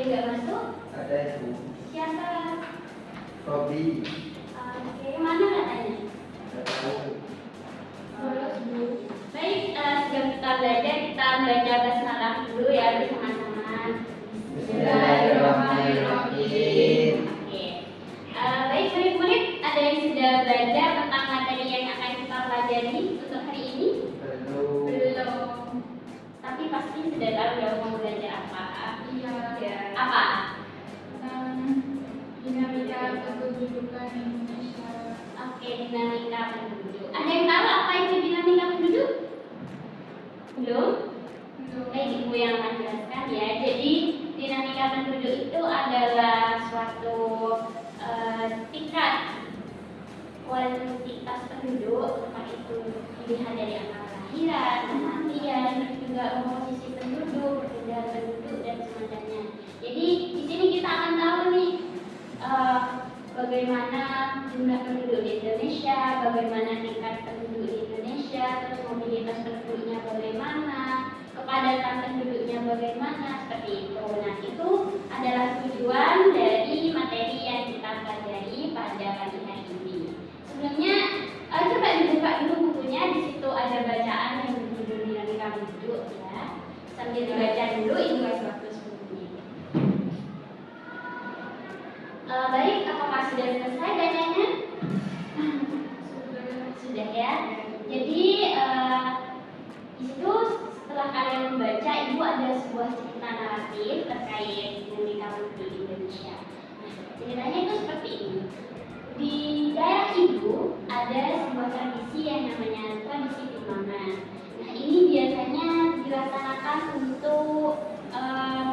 yang nggak masuk? Ada itu. Siapa? Robi. Oke, mana katanya? Nggak tahu. Baik, sebelum kita belajar, kita baca basmalah dulu ya bersama-sama. Bismillahirrahmanirrahim. Oke. Baik, murid-murid, ada yang sudah belajar tentang materi yang akan kita pelajari untuk hari ini? Belum. Tapi pasti sudah tahu ya mau belajar apa? Iya. Apa? Tentang dinamika kependudukan Indonesia. Oke, dinamika penduduk. Ada yang tahu apa itu dinamika penduduk? Belum? Baik, Ibu yang akan jelaskan ya. Jadi dinamika penduduk itu adalah suatu tingkat kuantitas penduduk, entah itu dilihat dari angka kelahiran, kematian, dan juga komposisi penduduk, perpindahan penduduk dan semacamnya. Jadi di sini kita akan tahu nih bagaimana jumlah penduduk di Indonesia, bagaimana tingkat penduduk di Indonesia, terus mobilitas penduduknya bagaimana, kepadatan penduduknya bagaimana, seperti itu. Nah, itu adalah tujuan dari materi yang kita pelajari pada pagi hari ini. Sebelumnya, coba dibuka dulu bukunya. Di situ ada bacaan yang berjudul dinamika penduduk ya. Sambil dibaca dulu, Ibu kasih waktu 10 menit. Baik, apakah sudah selesai bacanya? Sudah ya. Jadi di situ setelah kalian membaca, Ibu ada sebuah cerita naratif terkait dinamika penduduk di Indonesia. Nah, ceritanya itu seperti ini. Di daerah Ibu ada sebuah tradisi yang namanya tradisi timbangan. Nah, ini biasanya dilaksanakan untuk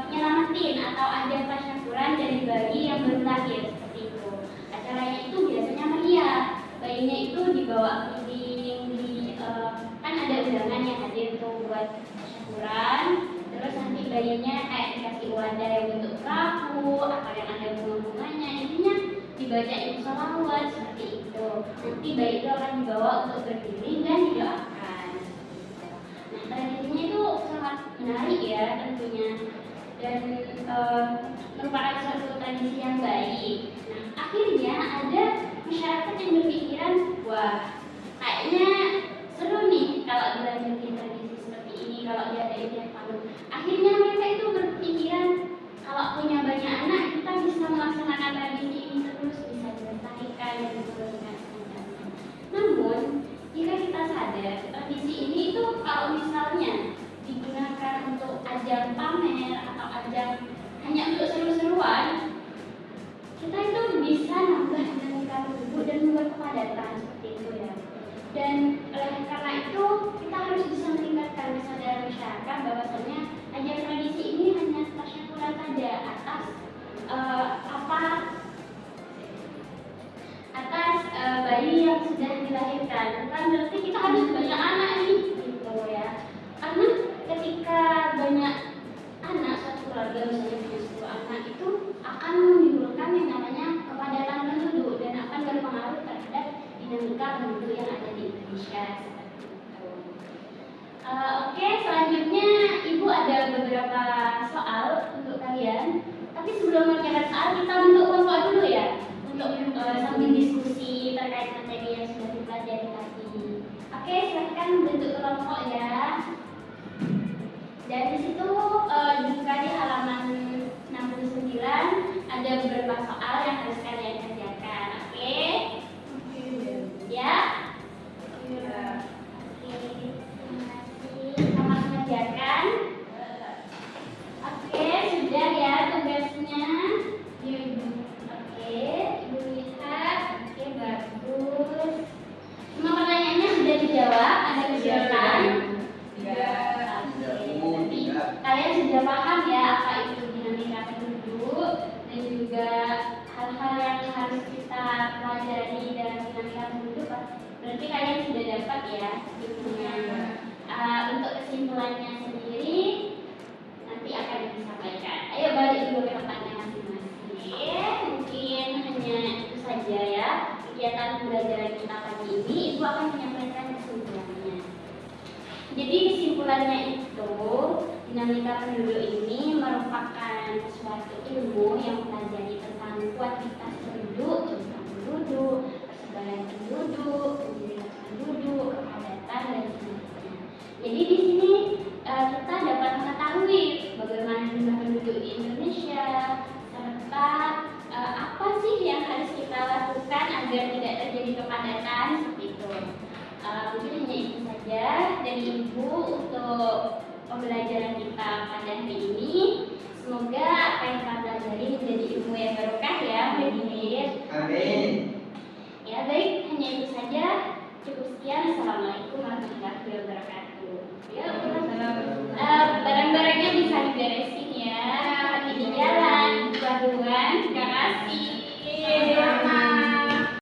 nyelamatin atau ajang tasyakuran dari bayi yang baru lahir, seperti itu. Acaranya itu biasanya meriah. Bayinya itu dibawa keliling, kan ada undangan yang hadir tuh buat tasyakuran. Terus nanti bayinya kayak dikasih wadah yang bentuk perahu atau yang ada bunga-bunganya. Intinya dibacain sholawat seperti itu. Nanti bayi itu akan dibawa untuk berdiri dan didoakan. Nah, tradisinya itu sangat menarik ya tentunya, dan merupakan suatu tradisi yang baik. Nah, akhirnya ada masyarakat yang berpikiran, wah, kayaknya seru nih kalau dilanjutin tradisi seperti ini, kalau diadain tiap tahun. Akhirnya mereka itu berpikiran, kalau punya banyak anak, kita bisa melaksanakan tradisi ini terus, bisa dilestarikan dan diturunkan semacamnya. Namun, jika kita sadar, tradisi ini itu kalau misalnya digunakan untuk ajang pamer atau ajang hanya untuk seru-seruan, kita itu bisa nambah dinamika penduduk dan membuat kepadatan seperti itu ya. Dan karena itu kita harus bisa meningkatkan kesadaran masyarakat bahwasanya ajang tradisi ini hanya tasyakuran saja atas bayi yang sudah dilahirkan. Bukan berarti kita harus banyak anak nih, gitu ya. Karena ketika banyak anak satu keluarga misalnya punya 10 anak itu akan menimbulkan yang namanya kepadatan penduduk dan akan berpengaruh terhadap dinamika penduduk yang ada di Indonesia seperti itu. Oke, selanjutnya Ibu ada beberapa soal untuk kalian. Tapi sebelum mengerjakan soal, kita bentuk kelompok dulu ya, untuk sambil diskusi terkait materi yang sudah dipelajari tadi. Oke, silakan bentuk kelompok ya. Dan di situ dibuka di halaman 69 ada beberapa soal yang harus kalian kerjakan. Oke? Ya? Oke, terima kasih. Selamat mengerjakan. Oke, sudah ya tugasnya. Oke, Ibu lihat. Oke, bagus. Semua pertanyaannya sudah dijawab. Ada kesulitan? Kalian sudah paham ya apa itu dinamika penduduk dan juga hal-hal yang harus kita pelajari dalam dinamika penduduk. Berarti kalian sudah dapat ya ilmunya. Untuk kesimpulannya sendiri nanti akan disampaikan. Ayo balik dulu ke tempatnya masing-masing. Mungkin hanya itu saja ya kegiatan pembelajaran kita pagi ini. Ibu akan menyampaikan kesimpulannya. Jadi kesimpulannya itu dinamika penduduk ini merupakan suatu yang mempelajari tentang kuantitas penduduk, jumlah penduduk, persebaran penduduk, mobilitas penduduk, kepadatan dan sebagainya. Jadi di sini kita dapat mengetahui bagaimana jumlah penduduk di Indonesia serta apa sih yang harus kita lakukan agar tidak terjadi kepadatan seperti itu. Mungkin hanya itu saja dari Ibu untuk pembelajaran kita pada hari ini. Semoga apa yang kita pelajari menjadi ilmu yang barokah ya, Hadirin. Amin. Ya baik, hanya itu saja. Cukup sekian. Assalamualaikum warahmatullahi wabarakatuh. Ya, barang-barangnya bisa diberesin ya. Ini jalan, buat terima kasih.